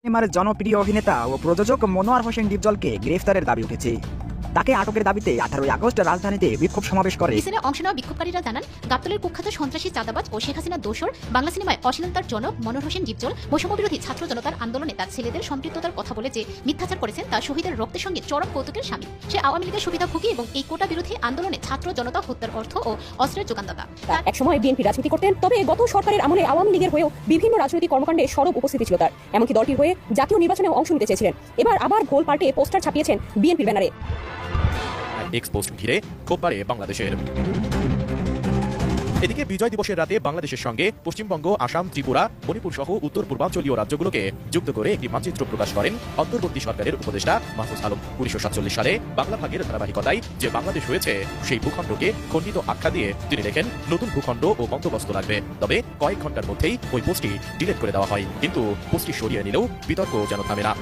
সিনেমার জনপ্রিয় অভিনেতা ও প্রযোজক মনোয়ার হোসেন ডিপজলকে গ্রেফতারের দাবি উঠেছে। তাকে আটকের দাবিতে 18 আগস্ট রাজধানীতে বিক্ষোভ সমাবেশ করে। মিছিলে অংশ নেওয়া বিক্ষোভকারীরা জানান, গাবতলীর কুখ্যাত সন্ত্রাসী চাঁদাবাজ ও শেখ হাসিনার দোসর বাংলা সিনেমায় অশ্লীলতার জনক মনোয়ার হোসেন ডিপজল বৈষম্যবিরোধী ছাত্র জনতার আন্দোলনে তার ছেলেদের সম্পৃক্ততার কথা বলে যে মিথ্যাচার করেছেন তা শহীদের রক্তের সঙ্গে চরম কৌতুকের শামিল। সে আওয়ামী লীগের সুবিধাভোগী এবং এই কোটা বিরোধী আন্দোলনে ছাত্র জনতা হত্যার অর্থ ও অস্ত্রের যোগানদাতা। একসময় বিএনপি রাজনীতি করতেন, তবে গত সরকারের আমলে আওয়ামী লীগের হয়েও বিভিন্ন রাজনৈতিক কর্মকাণ্ডে সরব উপস্থিতি ছিল তার। এমনকি দলটির হয়ে জাতীয় নির্বাচনেও অংশ নিতে চেয়েছিলেন। এবার আবার ভোল পাল্টে পোস্টার ছাপিয়েছেন বিএনপির ব্যানারে। এক্সপোস্ট ঘিরে ক্ষোভ বাড়ে বাংলাদেশের। এদিকে বিজয় দিবসের রাতে বাংলাদেশের সঙ্গে পশ্চিমবঙ্গ, আসাম, ত্রিপুরা, মণিপুর সহ উত্তর পূর্বাঞ্চলীয় রাজ্যগুলোকে যুক্ত করে একটি মানচিত্র প্রকাশ করেন অন্তর্বর্তী সরকারের উপদেষ্টা মাহফুজ আলম। 1947 সালে বাংলা ভাগের ধারাবাহিকতায় যে বাংলাদেশ হয়েছে সেই ভূখণ্ডকে খণ্ডিত আখ্যা দিয়ে তিনি লেখেন, নতুন ভূখণ্ড ও বন্দোবস্ত লাগবে। তবে কয়েক ঘন্টার মধ্যেই ওই পোস্টটি ডিলিট করে দেওয়া হয়। কিন্তু পোস্টটি সরিয়ে নিলেও বিতর্ক যেন থামে না।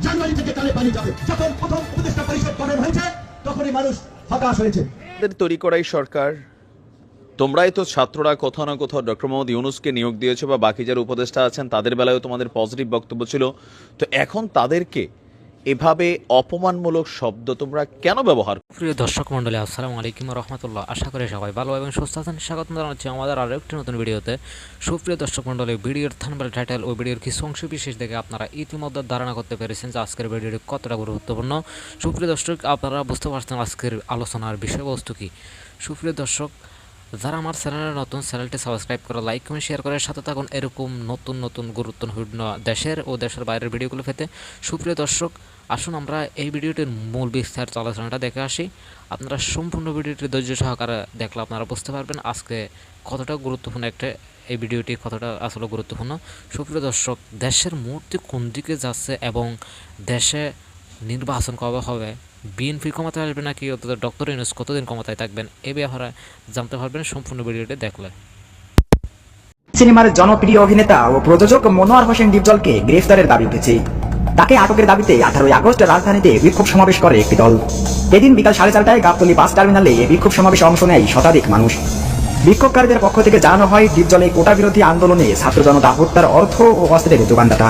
জানুয়ারি থেকে কালে পানি যাবে। যখন প্রথম উপদেষ্টা পরিষদ গঠন হয়েছে তখনই মানুষ হতাশ হয়েছে। তৈরি করাই সরকার, তোমরাই তো ছাত্ররা কোথাও না কোথাও ডক্টর মোহাম্মদ ইউনূসকে নিয়োগ দিয়েছো বা বাকি যারা উপদেষ্টা আছেন তাদের বেলায়ও তোমাদের পজিটিভ বক্তব্য ছিল, তো এখন তাদেরকে এভাবে অপমানমূলক শব্দ তোমরা কেন ব্যবহার? প্রিয় দর্শক মন্ডলী, আসসালামু আলাইকুম রহমতুল্লাহ। আশা করি সবাই ভালো এবং সুস্থ আছেন। স্বাগত জানাচ্ছি আমাদের আরও একটি নতুন ভিডিওতে। সুপ্রিয় দর্শক মন্ডলী, ভিডিওর থাম্বনেল, টাইটেল ও ভিডিওর কিছু অংশ বিশেষ দেখে আপনারা ইতিমধ্যে ধারণা করতে পেরেছেন যে আজকের ভিডিওটি কতটা গুরুত্বপূর্ণ। সুপ্রিয় দর্শক, আপনারা বুঝতে পারছেন আজকের আলোচনার বিষয়বস্তু কী। সুপ্রিয় দর্শক, যারা আমার চ্যানেলে নতুন, চ্যানেলটি সাবস্ক্রাইব করে লাইক কমেন্ট শেয়ার করে সাথে থাকুন এরকম নতুন নতুন গুরুত্বপূর্ণ দেশের ও দেশের বাইরের ভিডিওগুলো পেতে। সুপ্রিয় দর্শক, আসুন আমরা এই ভিডিওটির মূল বিস্তারিত আলোচনাটা দেখে আসি। আপনারা সম্পূর্ণ ভিডিওটি ধৈর্য সহকারে দেখলে আপনারা বুঝতে পারবেন আজকে কতটা গুরুত্বপূর্ণ এই ভিডিওটি কতটা আসলে গুরুত্বপূর্ণ। সুপ্রিয় দর্শক, দেশের মূর্তি কোন দিকে যাচ্ছে এবং দেশে নির্বাচন কবে হবে, বিএনপি ক্ষমতায় আসবে নাকি ডক্টর ইউনূস কতদিন ক্ষমতায় থাকবেন, এ ব্যাপারে জানতে পারবেন সম্পূর্ণ ভিডিওটি দেখলে। সিনেমার জনপ্রিয় অভিনেতা ও প্রযোজক মনোয়ার হোসেন ডিপজলকে গ্রেফতারের দাবি উঠেছে। তাকে আটকের দাবিতে 18 আগস্ট রাজধানীতে বিক্ষোভ সমাবেশ করে একটি দল। এদিন বিকাল 4:30টায় গাবতলী বাস টার্মিনালে এই বিক্ষোভ সমাবেশে অংশ নেয় শতাধিক মানুষ। বিক্ষোভকারীদের পক্ষ থেকে জানানো হয়, ডিপজল কোটা বিরোধী আন্দোলনে ছাত্র জনতা হত্যার অর্থ ও অস্ত্রের যোগানদাতা।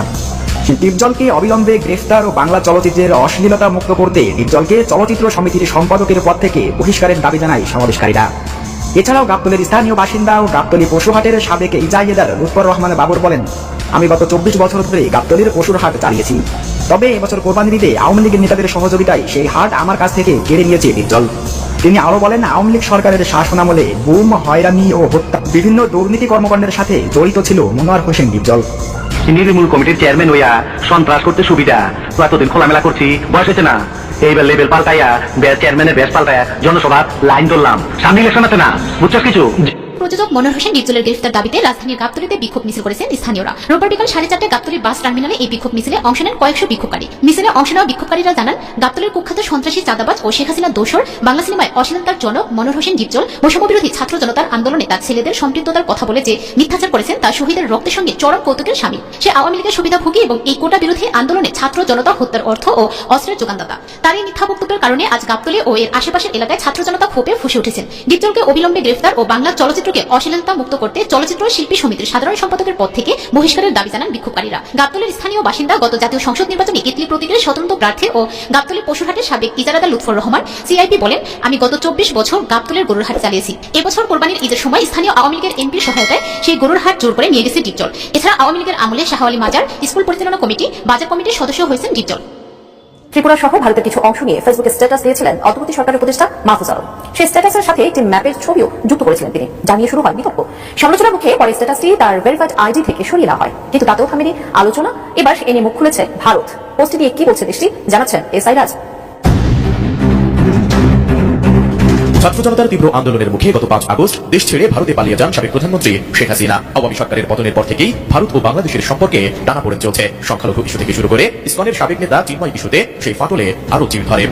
ডিপজলকে অবিলম্বে গ্রেফতার ও বাংলা চলচ্চিত্রের অশ্লীলতা মুক্ত করতে ডিপজলকে চলচ্চিত্র সমিতির সম্পাদকের পদ থেকে বহিষ্কারের দাবি জানায় সমাবেশকারীরা। এছাড়াও গাবতলীর স্থানীয় বাসিন্দা ও গাবতলী পশুহাটের সাবেক ইজাহিদার লুৎফর রহমান বাবুর বলেন, আমি গত 24 বছর ধরে গাবতলীর পশুর হাট চালিয়েছি। তবে এবছর কোরবানি দিতে আওয়ামী লীগের নেতাদের সহযোগিতায় সেই হাট আমার কাছ থেকে কেড়ে নিয়েছে ডিপজল। তিনি আরো বলেন, আওয়ামী লীগ সরকারের শাসনামলে গুম, হয়রানি ও হত্যা বিভিন্ন দুর্নীতি কর্মকাণ্ডের সাথে জড়িত ছিল মনোয়ার হোসেন ডিপজল। নির্মূল কমিটির চেয়ারম্যান হইয়া সন্ত্রাস করতে সুবিধা, তো এতদিন খোলামেলা করছি, বয়স হয়েছে না। এইবার লেভেল পাল্টাইয়া চেয়ারম্যানের বেশ পাল্টাইয়া জনসভা লাইন ধরলাম, সামনে ইলেকশন আছে না, বুঝছো কিছু? প্রযোজক মনোয়ার হোসেন ডিপজলের গ্রেফতার দাবিতে রাজধানীর গাবতলীতে বিক্ষোভ মিছিল করেছেন স্থানীয়রা। রোববার বিকাল 4:30টায় গাবতলী বাস টার্মিনালে এই বিক্ষোভ মিছিলে অংশ নেন কয়েকশো বিক্ষোভকারী। মিছিলে অংশ নেওয়া বিক্ষোভকারীরা জানান, গাবতলীর কুখ্যাত সন্ত্রাসী চাঁদাবাজ ও শেখ হাসিনার দোসর বাংলা সিনেমায় অশ্লীলতার জনক মনোয়ার হোসেন ডিপজল বৈষম্যবিরোধী ছাত্র জনতার আন্দোলনে তার ছেলেদের সম্পৃক্ততার কথা বলে যে মিথ্যাচার করেছেন তা শহীদের রক্তের সঙ্গে চরম কৌতুকের শামিল। সে আওয়ামী লীগের সুবিধাভোগী এবং এই কোটা বিরোধী আন্দোলনে ছাত্র জনতা হত্যার অর্থ ও অস্ত্রের যোগানদাতা। তার এই মিথ্যা বক্তব্যের কারণে আজ গাবতলী ও এর আশেপাশের এলাকায় ছাত্র জনতা ক্ষোভে ফুঁসে উঠেছেন। ডিপজলকে অবিলম্বে গ্রেফতার ও বাংলা চলচ্চিত্রকে অশ্লীলতা মুক্ত করতে চলচ্চিত্র শিল্পী সমিতির সাধারণ সম্পাদকের পদ থেকে বহিষ্কারের দাবি জানান বিক্ষোভকারীরা। গাবতলীর স্থানীয় বাসিন্দা গত জাতীয় সংসদ নির্বাচনে ইতলি প্রতীকের স্বতন্ত্র প্রার্থী ও গাবতলী পশুরহাটের সাবেক ইজারাদার লুৎফর রহমান সিআইপি বলেন, আমি গত 24 বছর গাবতলীর গরুর হাট চালিয়েছি। এবছর কোরবানির ঈদের সময় স্থানীয় আওয়ামী লীগের এমপির সহায়তায় সেই গরুর হাট জোর করে নিয়ে গেছে ডিপজল। এছাড়া আওয়ামী লীগের আমলে শাহ আলী মাজার স্কুল পরিচালনা কমিটি, বাজার কমিটির সদস্য হয়েছেন ডিপজল। ত্রিপুরা সহ ভারতের কিছু অংশ নিয়ে ফেসবুকে স্ট্যাটাস দিয়েছিলেন অন্তর্বর্তী সরকারের উপদেষ্টা মাহফুজ আলম। সেই স্ট্যাটাসের সাথে একটি ম্যাপের ছবিও যুক্ত করেছিলেন তিনি, জানিয়ে শুরু হয় বিতর্ক। সমালোচনার মুখে পরে স্ট্যাটাসটি তার ভেরিফাইড আইডি থেকে সরিয়ে নেওয়া হয়, কিন্তু তাতেও থামেনি আলোচনা। এবার এ নিয়ে মুখ খুলেছে ভারত। পোস্টটি দিয়ে কি বলছে দেশটি, জানাচ্ছেন এসআই রাজ। ছাত্র জনতার তীব্র আন্দোলনের মুখে গত 5 আগস্ট দেশ ছেড়ে ভারতে পালিয়ে যান সাবেক প্রধানমন্ত্রী শেখ হাসিনা। আওয়ামী সরকারের পতনের পর থেকেই ভারত ও বাংলাদেশের সম্পর্কে টানাপোড়েন চলছে। সংখ্যালঘু ইস্যু থেকে শুরু করে ইসকনের সাবেক নেতা চিন্ময় ইস্যুতে সেই ফাটলে আরো চির ধরে।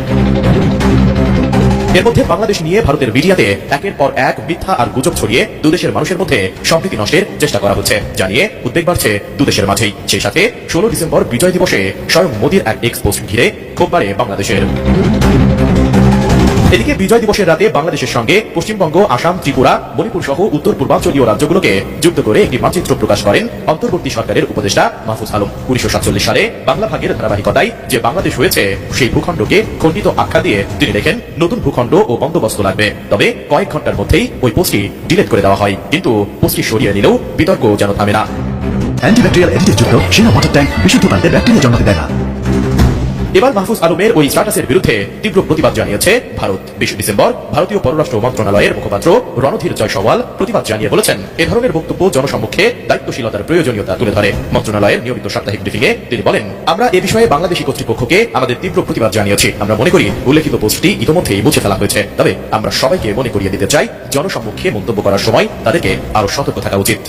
এর মধ্যে বাংলাদেশ নিয়ে ভারতের মিডিয়াতে একের পর এক মিথ্যা আর গুজব ছড়িয়ে দুদেশের মানুষের মধ্যে সম্প্রীতি নষ্টের চেষ্টা করা হচ্ছে, জানিয়ে উদ্বেগ বাড়ছে দুদেশের মাঝেই। সেই সাথে 16 ডিসেম্বর বিজয় দিবসে স্বয়ং মোদীর এক এক্সপোস্ট ঘিরে ক্ষোভ বাড়ে বাংলাদেশের। এদিকে বিজয় দিবসের রাতে বাংলাদেশের সঙ্গে পশ্চিমবঙ্গ, আসাম, ত্রিপুরা, মণিপুর সহ উত্তর পূর্বাঞ্চলীয় রাজ্যগুলোকে যুক্ত করে একটি মানচিত্র প্রকাশ করেন অন্তর্বর্তী সরকারের উপদেষ্টা মাহফুজ আলম। 1947 সালে বাংলা ভাগের ধারাবাহিকতায় যে বাংলাদেশ হয়েছে সেই ভূখণ্ডকে খণ্ডিত আখ্যা দিয়ে তিনি লেখেন, নতুন ভূখণ্ড ও বন্দোবস্ত লাগবে। তবে কয়েক ঘন্টার মধ্যেই ওই পোস্টটি ডিলিট করে দেওয়া হয়, কিন্তু পোস্টটি সরিয়ে নিলেও বিতর্ক যেন থামে না। অ্যান্টিব্যাকটেরিয়াল অ্যাডিটিভ যুক্ত সেনা ওয়াটার ট্যাঙ্ক বিশুদ্ধ পানিতে ব্যাকটেরিয়া জন্মাতে দেয় না। এবার মাহফুজ আলমের ওই স্ট্যাটাসের বিরুদ্ধে তীব্র প্রতিবাদ জানিয়েছে ভারত। 20 ডিসেম্বর ভারতীয় পররাষ্ট্র মন্ত্রণালয়ের মুখপাত্র রণধীর জয়সওয়াল প্রতিবাদ জানিয়ে বলেছেন, এ ধরনের বক্তব্য জনসম্মুখে দায়িত্বশীলতার প্রয়োজনীয়তা তুলে ধরে। মন্ত্রণালয়ের নিয়মিত সাপ্তাহিক ব্রিফিংয়ে তিনি বলেন, আমরা এ বিষয়ে বাংলাদেশি কর্তৃপক্ষকে আমাদের তীব্র প্রতিবাদ জানিয়েছি। আমরা মনে করি উল্লেখিত পোস্টটি ইতিমধ্যেই মুছে ফেলা হয়েছে। তবে আমরা সবাইকে মনে করিয়ে দিতে চাই, জনসম্মুখে মন্তব্য করার সময় তাদেরকে আরো সতর্ক থাকা উচিত।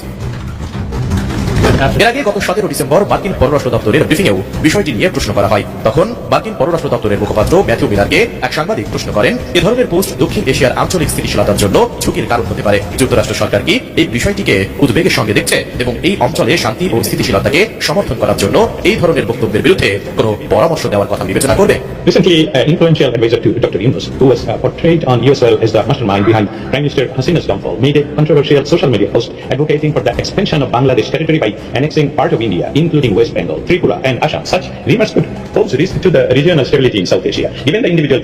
এর আগে গত 17 ডিসেম্বর মার্কিন পররাষ্ট্র দপ্তরের ব্রিফিংয়েও বিষয়টি নিয়ে প্রশ্ন করা হয়। তখন মার্কিন পররাষ্ট্র দপ্তরের মুখপাত্র ম্যাথিউ মিলারকে এক সাংবাদিক প্রশ্ন করেন, এ ধরনের পোস্ট দক্ষিণ এশিয়ার আঞ্চলিক স্থিতিশীলতার জন্য ঝুঁকির কারণ হতে পারে। যুক্তরাষ্ট্র সরকার কি এই বিষয়টিকে উদ্বেগের সঙ্গে দেখছে এবং এই অঞ্চলে শান্তি ও স্থিতিশীলতাকে সমর্থন করার জন্য এই ধরনের বক্তব্যের বিরুদ্ধে কোনো পরামর্শ দেওয়ার কথা বিবেচনা করবে? Recently, influential advisor to Dr. Yunus, who was portrayed on USL as the mastermind behind Prime Minister Hasina's downfall, made a controversial social media post advocating for the expansion of Bangladesh territory by annexing part of India, including West Bengal, Tripura, and Assam. Such remarks could pose risk to the regional stability in South Asia. Given the individual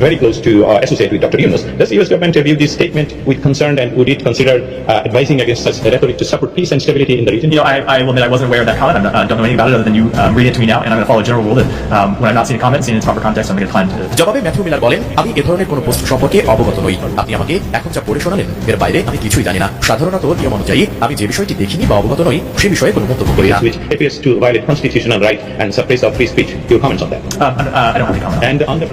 very close to associate with Dr. Yunus, does the US government view this statement with concern, and would it consider advising against such rhetoric to support peace and stability in the region? You know, I will admit I wasn't aware of that comment. I don't know anything about it other than you read it to me now, and I'm going to follow a general rule that when I'm not seeing a comment, seeing its proper context, I'm going to decline to. জবাবে Matthew Miller বলেন, আমি এ ধরনের কোনো post সম্পর্কে অবগত নই। আপনি আমাকে এখন যা পড়ে শোনালেন এর বাইরে আমি কিছুই জানি না। সাধারণত নিয়ম অনুযায়ী আমি যে বিষয়টি দেখিনি বা অবগত নই সে বিষয়ে কোনো মন্তব্য করি না। Which appears to violate constitutional right and suppress of free speech. Your comments on that? I don't have any comment. And on the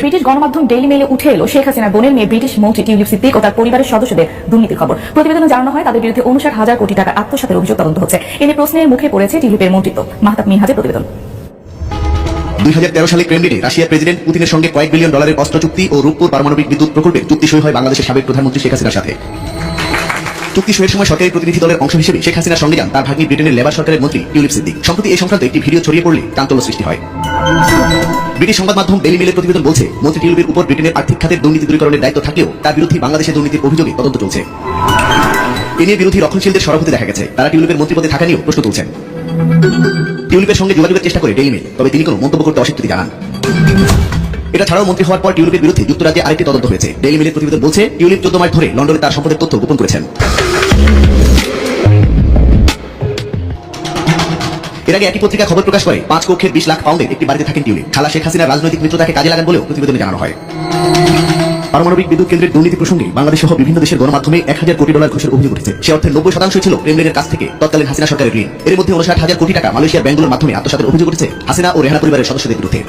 British গণমাধ্যম ডেইলি মেইলে উঠে এলো শেখ হাসিনার বোনের মেয়ে ব্রিটিশ মন্ত্রী টিউলিপ সিদ্দিক ও তার পরিবারের সদস্যদের দুর্নীতির খবর। প্রতিবেদনে জানানো হয় তাদের বিরুদ্ধে 59,000 কোটি টাকা আত্মসাতের অভিযোগ তদন্ত হচ্ছে। এনে প্রশ্নের মুখে পড়েছে টিউলিপের মন্ত্রিত্ব। মাহতাব মিনহাজের প্রতিবেদন। 2013 সালে ক্রেমলিনে রাশিয়ার প্রেসিডেন্ট পুতিনের সঙ্গে কয়েক বিলিয়ন ডলারের অস্ত্র চুক্তি ও রূপপুর পারমাণবিক বিদ্যুৎ প্রকল্পের চুক্তি সই হয় বাংলাদেশের সাবেক প্রধানমন্ত্রী শেখ হাসিনার সাথে। চুক্তি সইয়ের সময় সরকারি প্রতিনিধি দলের অংশ হিসেবে শেখ হাসিনার সঙ্গে যান তার ভাগ্নি ব্রিটেনের লেবার সরকারের মন্ত্রী টিউলিপ সিদ্দিক। সম্প্রতি এই সংক্রান্ত একটি ভিডিও ছড়িয়ে পড়লে চাঞ্চল্য সৃষ্টি হয়। ব্রিটিশ সংবাদ মাধ্যম ডেইলি মেইলের প্রতিবেদন বলছে, মন্ত্রী টিউলিপের উপর ব্রিটেনের আর্থিক খাতের দুর্নীতি দূরীকরণের দায়িত্ব থাকলেও তার বিরুদ্ধে বাংলাদেশের দুর্নীতির অভিযোগে তদন্ত চলছে। এ নিয়ে বিরোধী রক্ষণশীলদের সরব হতে দেখা গেছে। তারা টিউলিপের মন্ত্রীপদে থাকা নিয়েও প্রশ্ন তুলছেন। টিউলিপের সঙ্গে যোগাযোগের চেষ্টা করে ডেইলি মেইল, তবে তিনি কোনো মন্তব্য করতে অস্বীকৃতি জানান। এটা ছাড়াও মন্ত্রী হওয়ার পর টিউলিপের বিরুদ্ধে যুক্তরাজ্যে আরেকটি তদন্ত হয়েছে। ডেইলি মেইলের প্রতিবেদন বলছে, টিউলিপ 14 মাস ধরে লন্ডনে তার সম্পদের তথ্য গোপন করেছেন। এর আগে একই পত্রিকা খবর প্রকাশ করে 5 কক্ষের 20 লাখ পাউন্ডের একটি বাড়িতে থাকেন টিউলিপ। খালা শেখ হাসিনার রাজনৈতিক মিত্রতাকে কাজে লাগান বলেও প্রতিবেদনে জানানো হয়। পারমাণবিক বিদ্যুৎ কেন্দ্রের দুর্নীতি প্রসঙ্গে বাংলাদেশ সহ বিভিন্ন দেশের গণমাধ্যমে 1000 কোটি ডলার ঘুষের অভিযোগ উঠেছে। সে অর্থের 90% ছিল ক্রেমলিনের কাছ থেকে তৎকালীন হাসিনা সরকারের ঋণ। এর মধ্যে 59,000 কোটি টাকা মালয়েশিয়ার ব্যাংকগুলোর মাধ্যমে আত্মসাতের অভিযোগ উঠেছে হাসিনা ও রেহানা পরিবারের সদস্যদের বিরুদ্ধে।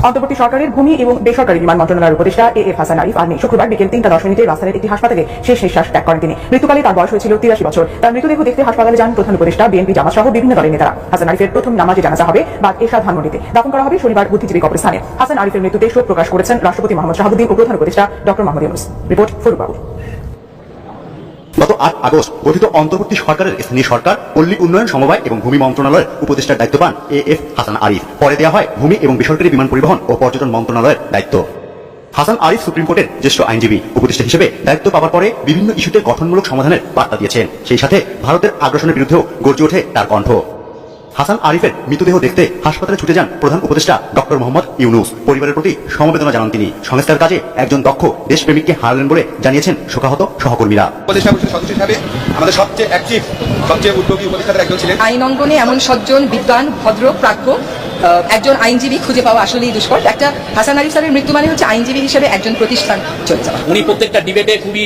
অন্তর্বর্তী সরকারের ভূমি এবং বেসরকারি বিমান মন্ত্রণালয়ের উপদেষ্টা এএফ হাসান আরিফ আর শুক্রবার বিকেল 3:10 রাজধানীর একটি হাসপাতালে শেষ নিঃশ্বাস ত্যাগ করেন তিনি। মৃত্যুকালে তার বয়স হয়েছিল 83 বছর। তার মৃতদেহ দেখতে হাসপাতালে যান প্রধান উপদেষ্টা, বিএনপি, জামাত সহ বিভিন্ন দলের নেতারা। হাসান আরিফের প্রথম নামাজে জানাজা হবে বাদ এরশাদ ধানমন্ডিতে। দাফন করা হবে শনিবার বুদ্ধিজীবী কবরস্থানে। হাসান আরিফের মৃত্যুতে শোক প্রকাশ করেছেন রাষ্ট্রপতি মোহাম্মদ শাহাবুদ্দিন ও প্রধান উপদেষ্টা ডক্টর মোহাম্মদ ইউনূস। রিপোর্ট ফরুক বাবু। গত 8 আগস্ট গঠিত অন্তর্বর্তী সরকারের স্থানীয় সরকার, পল্লী উন্নয়ন, সমবায় এবং ভূমি মন্ত্রণালয়ের উপদেষ্টার দায়িত্ব পান এএফ হাসান আরিফ। পরে দেওয়া হয় ভূমি এবং বেসরকারি বিমান পরিবহন ও পর্যটন মন্ত্রণালয়ের দায়িত্ব। হাসান আরিফ সুপ্রিম কোর্টের জ্যেষ্ঠ আইনজীবী। উপদেষ্টা হিসেবে দায়িত্ব পাওয়ার পরে বিভিন্ন ইস্যুতে গঠনমূলক সমাধানের বার্তা দিয়েছেন। সেই সাথে ভারতের আগ্রাসনের বিরুদ্ধেও গর্জে ওঠে তার কণ্ঠ। হাসান আরিফের মৃতদেহ দেখতে হাসপাতালে ছুটে যান প্রধান উপদেষ্টা ডক্টর মোহাম্মদ ইউনূস। পরিবারের প্রতি সমবেদনা জানান তিনি। সংস্কার কাজে একজন দক্ষ দেশপ্রেমিককে হারালেন বলে জানিয়েছেন শোকাহত সহকর্মীরা। উপদেষ্টা পরিষদের সদস্য হিসাবে আমাদের সবচেয়ে অ্যাক্টিভ, সবচেয়ে উদ্যোগী উপদেষ্টাদের একজন ছিলেন। আইন অঙ্গনে এমন সজ্জন, বিদ্বান, ভদ্র, প্রাজ্ঞ একজন আইনজীবী খুঁজে পাওয়া আসলেই দুষ্কর। একটা হাসান আরিফ স্যারের মৃত্যু মানে হচ্ছে আইনজীবী হিসেবে একজন প্রতিষ্ঠান চলে যাওয়া। উনি প্রত্যেকটা ডিবেটে খুবই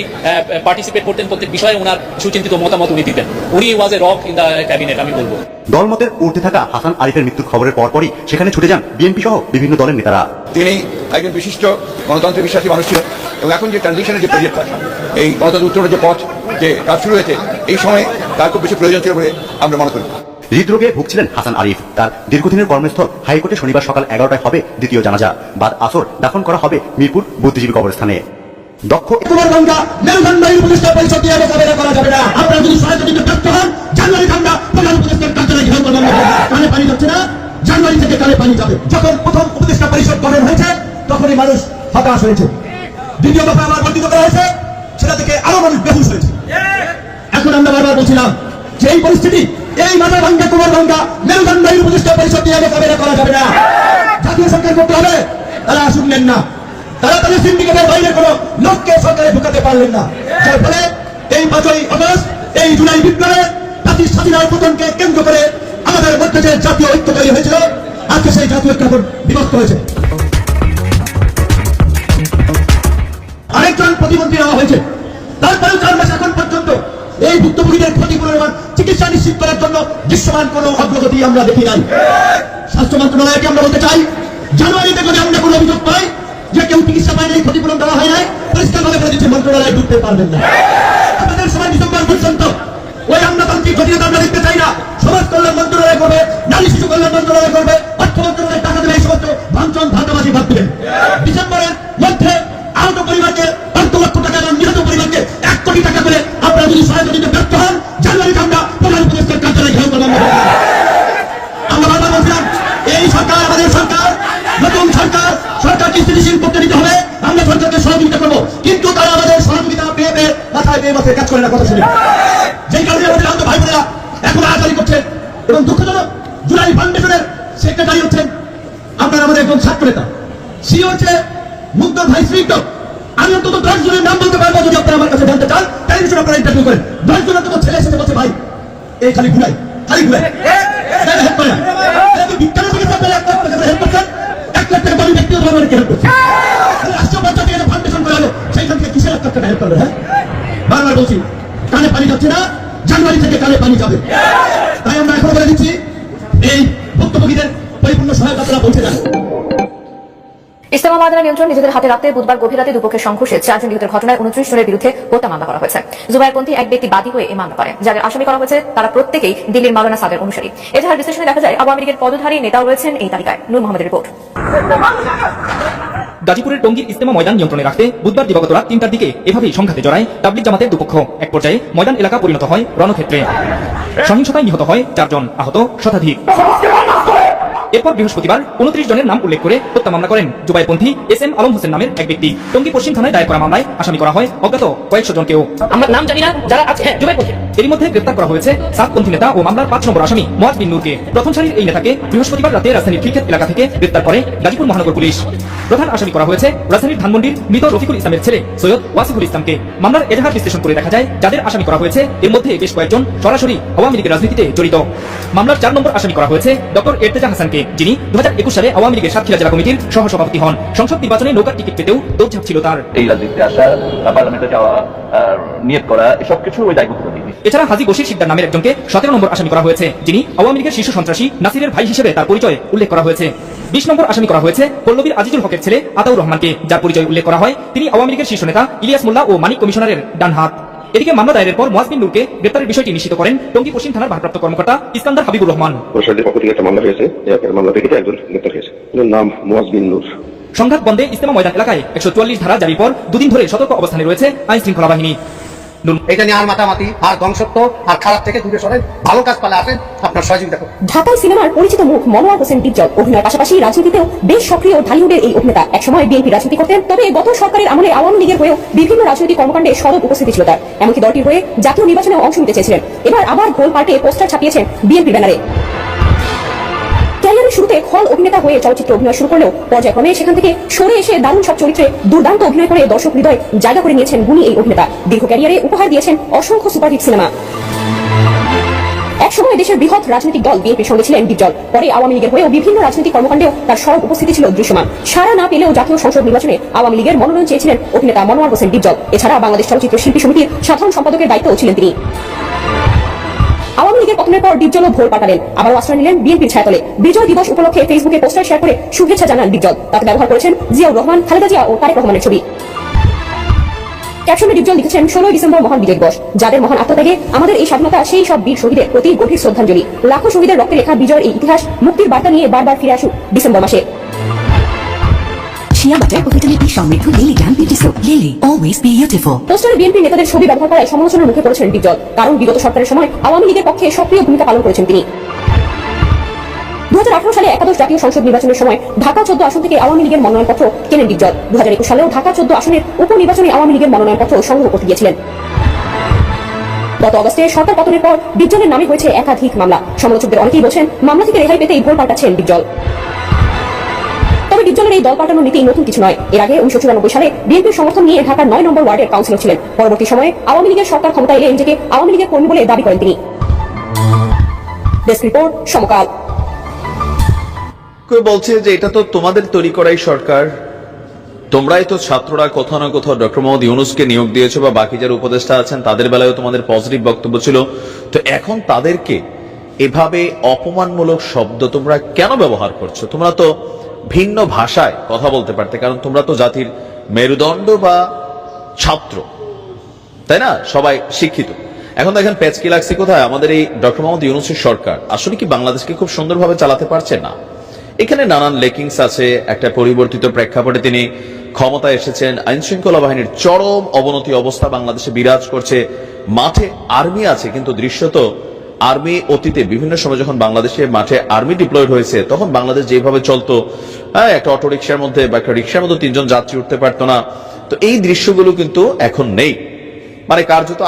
পার্টিসিপেট করতেন, প্রত্যেক বিষয়ে ওনার সুচিন্তিত মতামত উনি দিতেন। উনি was a rock in the cabinet, আমি বলবো। দলমতের ঊর্ধ্বে থাকা হাসান আরিফের মৃত্যুর খবরের পরপরই সেখানে ছুটে যান বিএনপি সহ বিভিন্ন দলের নেতারা। তিনি একজন বিশিষ্ট গণতন্ত্রে বিশ্বাসী মানুষ ছিলেন এবং এখন যে ট্রানজিশনের যে পিরিয়ডটা, এই গণতন্ত্র উত্তরণের যে পথ যে কাজ শুরু হয়েছে, এই সময় তার খুব বেশি প্রয়োজন ছিল বলে আমরা মনে করি। হৃদরোগে ভুগছিলেন হাসান আরিফ। তার দীর্ঘদিনের কর্মস্থল হাইকোর্টে শনিবার সকাল 11টায় হবে দ্বিতীয় জানাজা। বাদ আসর দাফন করা হবে মিরপুর বুদ্ধিজীবী কবরস্থানে। দক্ষ কুমারগঞ্জা মেরুদণ্ড উপদেষ্টা পরিষদ দিয়ে মোকাবেলা করা যাবে না। আপনারা যদি সহায়তা দিতে ব্যর্থ হন, জানুয়ারি ঠান্ডা প্রধান উপদেষ্টার কার্যালয় ঘেরাও করবেন। কানে পানি যাচ্ছে না, জানুয়ারি থেকে কানে পানি যাবে। যখন প্রথম উপদেষ্টা পরিষদ গঠন হয়েছে তখনই মানুষ হতাশ হয়েছে। দ্বিতীয় দফা আবার বর্ধিত করা হয়েছে, সেটা থেকে আরো মানুষ বেহুশ হয়েছে। এখন আমরা বারবার বলছিলাম যে এই পরিস্থিতি, এই মাথা ভাঙ্গা কোমর ভাঙ্গা মেরুদণ্ডহীন উপদেষ্টা পরিষদ দিয়ে মোকাবেলা করা যাবে না। জাতীয় সরকার করতে হবে, তারা শুনলেন না। তারা তাদের সিন্ডিকেটের বাইরে কোনো লোককে সরকারে ঢুকাতে পারলেন না। যার ফলে এই 5ই আগস্ট, এই জুলাই বিপ্লবের জাতির স্বাধীনতার পতনকে কেন্দ্র করে আমাদের মধ্যে যে জাতীয় ঐক্য তৈরি হয়েছিল, আজকে সেই জাতীয় ঐক্য এখন বিভক্ত হয়েছে। আরেকজন প্রতিমন্ত্রী নেওয়া হয়েছে, তারপরেও 4 মাস এখন পর্যন্ত এই ভুক্তভোগীদের ক্ষতিপূরণ এবং চিকিৎসা নিশ্চিত করার জন্য দৃশ্যমান কোনো অগ্রগতি আমরা দেখি নাই। স্বাস্থ্য মন্ত্রণালয়কে আমরা বলতে চাই, জানুয়ারিতে যদি আমরা কোনো অভিযোগ পাই যে কেউ চিকিৎসা পায় নাই, ক্ষতিপূরণ দেওয়া হয় নাই, পরিষ্কারভাবে বলে দিচ্ছে মন্ত্রণালয়ে ঢুকতে পারবেন না। আমাদের সময় ডিসেম্বর পর্যন্ত ওই আমলাতান্ত্রিক জটিলতা আমরা দেখতে চাই না। সমাজ কল্যাণ মন্ত্রণালয় করবে, নারী শিশু কল্যাণ মন্ত্রণালয় করবে, অর্থ মন্ত্রণালয় টাকা দেবে, এই সমস্ত ভাঙচুর ভাগাভাগি ভাগ দেবেন। ডিসেম্বরের মধ্যে আহত পরিবারকে 5 লক্ষ টাকা এবং নিহত পরিবারকে 1 কোটি টাকা করে আপনারা যদি সহায়তা দিতে ব্যর্থ হন, জানুয়ারিতে আমরা প্রধান উপদেষ্টার কার্যালয়ে ঘেরাও করব। আমরা বারবার বলছিলাম এই সরকার আমাদের সরকার, নতুন সরকার, সরকারকে স্থিতিশীল করতে দিতে হবে, আমরা সরকারকে সহযোগিতা করবো, কিন্তু তারা আমাদের সহযোগিতা পেয়ে পেয়ে মাথায় কাজ করে না, কথা শুনি। যেই কারণে আমাদের আহত ভাই বোনেরা এখন আড়াতাড়ি করছে এবং দুঃখজনক জুলাই ফাউন্ডেশনের সেক্রেটারি হচ্ছেন আপনার আমাদের একজন ছাত্র নেতা, সে হচ্ছে মুগ্ধ ভাই শ্রীত। আমি অন্তত 10 জনের নাম বলতে পারবো, যদি আপনারা আমার কাছে জানতে চান, টেলিভিশন আপনারা ইন্টারভিউ করেন। 10 জন অন্তত ছেলে এসে বলছে ভাই এই খালি ঘুরাই হেল্প করে না। বিজ্ঞানের থেকে আপনারা 1 লাখ টাকা হেল্প করছেন, 1 লাখ টাকা বলি ব্যক্তিগতভাবে অনেকে হেল্প করছে। রাষ্ট্রীয় পর্যায়ে থেকে ফাউন্ডেশন করা হলো, সেইখান থেকে কিসের 1 লাখ টাকা হেল্প করবে? হ্যাঁ, বারবার বলছি কানে পানি যাচ্ছে না, জানুয়ারি থেকে কানে পানি যাবে। তাই আমরা এখন বলে দিচ্ছি এই ভুক্তভোগীদের পরিপূর্ণ সহায়তা তারা পৌঁছে যাবে। ইজতেমা ময়দানের নিয়ন্ত্রণ নিজেদের হাতে রাখতে বুধবার গভীর রাতে দুপক্ষের সংঘর্ষে 4 জন নিহতের ঘটনায় 29 জনের বিরুদ্ধে হত্যা মামলা করা হয়েছে। জুবাইরপন্থী এক ব্যক্তি বাদী হয়ে এই মামলা করেন, যাদের আসামি করা হয়েছে তারা প্রত্যেকেই দিল্লির মাওলানা সাদের অনুসারী। এজাহার বিশ্লেষণে দেখা যায় আওয়ামী লীগের পদধারী নেতাও রয়েছেন এই তালিকায়। নূর মোহাম্মদের রিপোর্ট। গাজীপুরের টঙ্গীর ইজতেমা ময়দান নিয়ন্ত্রণে রাখতে বুধবার দিবাগত রাত 3টার দিকে এভাবেই সংঘাতে জড়ায় তাবলিগ জামাতের দুপক্ষ। এক পর্যায়ে ময়দান এলাকা পরিণত হয় রণক্ষেত্রে। সহিংসতায় নিহত হয় 4 জন, আহত শতাধিক। এরপর বৃহস্পতিবার 29 জনের নাম উল্লেখ করে হত্যা মামলা করেন জুবাইরপন্থী SM আলম হোসেন নামের এক ব্যক্তি। টঙ্গী পশ্চিম থানায় দায়ের করা মামলায় আসামি করা হয় অজ্ঞাত কয়েকশো জনকেও। আমরা নাম জানি না যারা আছে জুবাইরপন্থী। এরই মধ্যে গ্রেফতার করা হয়েছে সাতপন্থী নেতা ও মামলার 5 নম্বর আসামি মুয়াজ বিন নূরকে। প্রথম সারির এই নেতাকে বৃহস্পতিবার রাতে রাজধানীর খিলক্ষেত এলাকা থেকে গ্রেফতার করে গাজীপুর মহানগর পুলিশ। প্রধান আসামি করা হয়েছে রাজধানীর ধানমন্ডির মৃত রফিকুল ইসলামের ছেলে সৈয়দ ওয়াসিফুল ইসলামকে। মামলার এজাহার বিশ্লেষণ করে দেখা যায় যাদের আসামি করা হয়েছে এর মধ্যে বেশ কয়েকজন সরাসরি আওয়ামী লীগের রাজনীতিতে জড়িত। মামলার 4 নম্বর আসামি করা হয়েছে ডক্টর এরতেজা হাসানকে, যিনি 2021 সালে আওয়ামী লীগের সাতক্ষীরা জেলা কমিটির সহসভাপতি হন। সংসদ নির্বাচনে নৌকার টিকিট পেতেও দৌড়ঝাঁপ ছিল তার। এই রাজনীতিতে আসা, পার্লামেন্টে যাওয়া, নিয়োগ করা, এসব কিছু ওই দায়িত্ব দিবে। এছাড়া হাজী বশির শিকদার নামের একজনকে 17 নম্বর আসামি করা হয়েছে, যিনি আওয়ামী লীগের শীর্ষ সন্ত্রাসী নাসিরের ভাই হিসেবে তার পরিচয় উল্লেখ করা হয়েছে। 20 নম্বর আসামি করা হয়েছে পল্লবীর আজিজুল হকের ছেলে আতাউর রহমানকে, যার পরিচয় উল্লেখ করা হয় তিনি আওয়ামী লীগের শীর্ষ নেতা ইলিয়াস মোল্লা ও মানিক কমিশনারের ডান হাত। এদিকে মামলা দায়েরের পর মুয়াজ বিন নূরকে গ্রেপ্তারের বিষয়টি নিশ্চিত করেন টঙ্গী পশ্চিম থানার ভারপ্রাপ্ত কর্মকর্তা ইস্কান্দার হাবিবুর রহমান। প্রশাসনের পক্ষ থেকে একটা মামলা হয়েছে, মামলা থেকে একজন গ্রেপ্তার হয়েছে, নাম মুয়াজ বিন নূর। সংঘাত বন্ধে ইজতেমা ময়দান এলাকায় 144 ধারা জারির পর 2 দিন ধরে সতর্ক অবস্থানে রয়েছে আইন শৃঙ্খলা বাহিনী। এটা নিয়ে আর মাতামাতি আর ধ্বংসত্ব আর খারাপ থেকে দূরে সরেন, ভালো কাজ পালে আসেন, আপনার সহযোগিতা করুন। ঢাকায় সিনেমার পরিচিত মুখ মনোয়ার হোসেন ডিপজল অভিনয়ের পাশাপাশি রাজনীতিতেও বেশ সক্রিয় ঢালিউডের এই অভিনেতা একসময় বিএনপি রাজনীতি করতেন। তবে গত সরকারের আমলে আওয়ামী লীগের হয়েও বিভিন্ন রাজনৈতিক কর্মকাণ্ডে সরব উপস্থিতি ছিল তার। এমনকি দলটির হয়ে জাতীয় নির্বাচনে অংশ নিতে চেয়েছিলেন। এবার আবার গোল পাল্টে পোস্টার ছাপিয়েছেন বিএনপি ব্যানারে। ক্যারিয়ারের শুরুতে খল অভিনেতা হয়ে চলচ্চিত্রে অভিনয় শুরু করলেও পর্যায়ক্রমে সেখান থেকে সরে এসে দারুণ সব চরিত্রে দুর্দান্ত অভিনয় করে দর্শক হৃদয়ে জায়গা করে নিয়েছেন গুণী এই অভিনেতা। দীর্ঘ ক্যারিয়ারে উপহার দিয়েছেন অসংখ্য সুপারহিট সিনেমা। একসময় দেশের বৃহৎ রাজনৈতিক দল বিএনপির সঙ্গে ছিলেন ডিপজল। পরে আওয়ামী লীগের হয়েও বিভিন্ন রাজনৈতিক কর্মকাণ্ডেও তার সরব উপস্থিতি ছিল দৃশ্যমান। সারা না পেলেও জাতীয় সংসদ নির্বাচনে আওয়ামী লীগের মনোনয়ন চেয়েছিলেন অভিনেতা মনোয়ার হোসেন ডিপজল। এছাড়া বাংলাদেশ চলচ্চিত্র শিল্পী সমিতির সাধারণ সম্পাদকের দায়িত্বও ছিলেন তিনি। আওয়ামী লীগের পতনের পর ডিপজলও ভোর পাঠালেন, আবারও আশ্রয় নিলেন বিএনপির ছায়াতলে। বিজয় দিবস উপলক্ষে ফেসবুকে পোস্টার শেয়ার করে শুভেচ্ছা জানান ডিপজল। তাতে ব্যবহার করেছেন জিয়াউর রহমান, খালেদা জিয়া ও তারেক রহমানের ছবি। ক্যাপশনে ডিপজল লিখেছেন 16 ডিসেম্বর মহান বিজয় দিবস, যাদের মহান আত্মত্যাগে আমাদের এই স্বাধীনতা, সেই সব বীর শহীদের প্রতি গভীর শ্রদ্ধাঞ্জলি। লাখো শহীদের রক্তে লেখা বিজয়ের এই ইতিহাস মুক্তির বার্তা নিয়ে বারবার ফিরে আসুক ডিসেম্বর মাসে। পোস্টারে বিএনপি নেতাদের ছবি ব্যবহার করায় সমালোচনার মুখে পড়েছেন ডিপজল, কারণ বিগত সরকারের সময় আওয়ামী লীগের পক্ষে সক্রিয় ভূমিকা পালন করেছেন তিনি। 2018 সালে একাদশ জাতীয় সংসদ নির্বাচনের সময় ঢাকা 14 আসন থেকে আওয়ামী লীগের মনোনয়নপত্র কেনেন ডিপজল। 2021 সালেও ঢাকা 14 আসনের উপনির্বাচনে আওয়ামী লীগের মনোনয়নপত্র সংগ্রহ করতে গিয়েছিলেন। গত অগস্টে সরকার পতনের পর ডিপজলের নামে হয়েছে একাধিক মামলা। সমালোচকদের অনেকেই বলছেন মামলা থেকে রেহাই পেতেই ভোট পাল্টাচ্ছেন ডিপজল। তবে ডিপজলের এই দল পাল্টানোর নীতি নতুন কিছু নয়। এর আগে 1994 সালে বিএনপির সমর্থন নিয়ে ঢাকার 9 নম্বর ওয়ার্ডের কাউন্সিলর ছিলেন। পরবর্তী সময়ে আওয়ামী লীগের সরকার ক্ষমতায় এলে নিজেকে আওয়ামী লীগের কর্মী বলে দাবি করেন তিনি। ডেস্ক রিপোর্ট, সমকাল। কেউ বলছে যে এটা তো তোমাদের তৈরি করাই সরকার, তোমরাই তো ছাত্ররা কোথাও না কোথাও ডক্টর মোহাম্মদ ইউনূসকে নিয়োগ দিয়েছো বা বাকি যারা উপদেষ্টা আছেন তাদের বেলায়ও তোমাদের পজিটিভ বক্তব্য ছিল, তো এখন তাদেরকে এভাবে অপমানমূলক শব্দ তোমরা কেন ব্যবহার করছো? তোমরা তো ভিন্ন ভাষায় কথা বলতে পারতে, কারণ তোমরা তো জাতির মেরুদণ্ড বা ছাত্র, তাই না? সবাই শিক্ষিত। এখন দেখেন পেচকি লাগছে কোথায়? আমাদের এই ডক্টর মোহাম্মদ ইউনূসের সরকার আসলে কি বাংলাদেশকে খুব সুন্দরভাবে চালাতে পারছে না? এখানে নানান লেকিংস আছে। একটা পরিবর্তিত প্রেক্ষাপটে তিনি ক্ষমতায় এসেছেন, আইন শৃঙ্খলা বাহিনীর চরম অবনতি অবস্থা বাংলাদেশে বিরাজ করছে, মাঠে আর্মি আছে, কিন্তু দৃশ্যত আর্মি অতীতে বিভিন্ন সময় যখন বাংলাদেশে মাঠে আর্মি ডিপ্লয়েড হয়েছে তখন বাংলাদেশ যেভাবে চলতো, একটা অটো রিক্সার মধ্যে বা একটা রিক্সার মধ্যে 3 জন যাত্রী উঠতে পারতো না, তো এই দৃশ্যগুলো কিন্তু এখন নেই। মানে কার্যত